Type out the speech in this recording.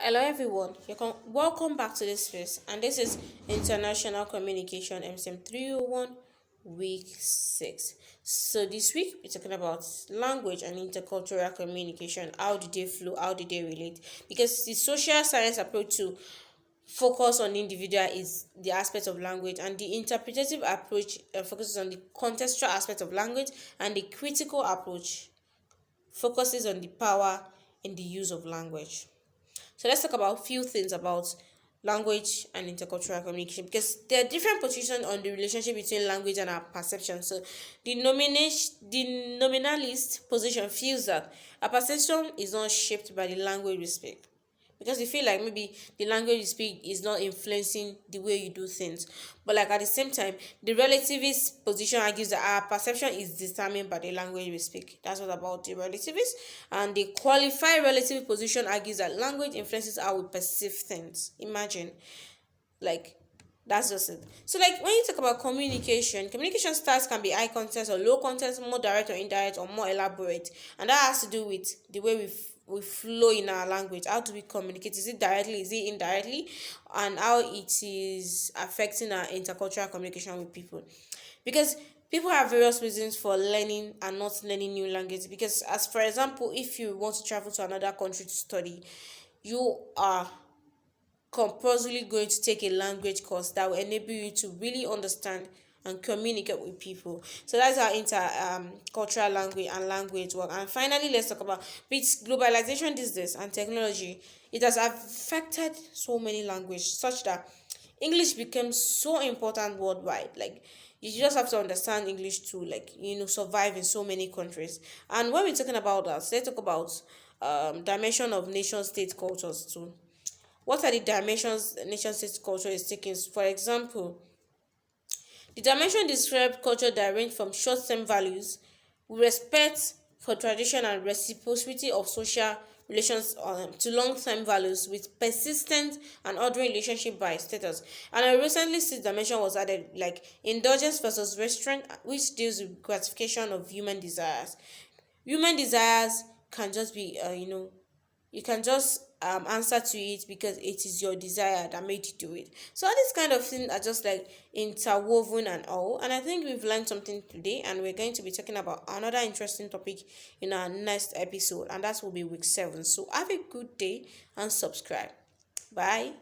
Hello everyone, welcome back to this space, and this is International Communication MCM 301 week 6. So this week we're talking about language and intercultural communication. How do they flow? How do they relate? Because the social science approach to focus on the individual is the aspect of language, and the interpretative approach focuses on the contextual aspect of language, and the critical approach focuses on the power in the use of language. So let's talk about a few things about language and intercultural communication, because there are different positions on the relationship between language and our perception. So the nominalist position feels that our perception is not shaped by the language we speak, because you feel like maybe the language you speak is not influencing the way you do things. But like at the same time, the relativist position argues that our perception is determined by the language we speak. That's what about the relativist. And the qualified relative position argues that language influences how we perceive things. Imagine, like, that's just it. So, like, when you talk about communication styles can be high context or low context, more direct or indirect, or more elaborate, and that has to do with the way we flow in our language. How do we communicate? Is it directly? Is it indirectly? And how it is affecting our intercultural communication with people, because people have various reasons for learning and not learning new language. Because, as for example, if you want to travel to another country to study, you are compulsorily going to take a language course that will enable you to really understand and communicate with people. So that's how cultural language and language work. And finally, let's talk about with globalization these days and technology. It has affected so many languages such that English became so important worldwide. Like, you just have to understand English to, like, survive in so many countries. And when we're talking about that, let's talk about dimension of nation state cultures too. What are the dimensions nation state culture is taking? For example, the dimension describe culture that range from short-term values, respect for tradition and reciprocity of social relations, to long-term values with persistent and ordering relationship by status. And I recently see dimension was added, like indulgence versus restraint, which deals with gratification of human desires. Human desires can just be, you can just answer to it because it is your desire that made you do it. So all these kind of things are just like interwoven and all. And I think we've learned something today, and we're going to be talking about another interesting topic in our next episode, and that will be week 7. So have a good day and subscribe. Bye.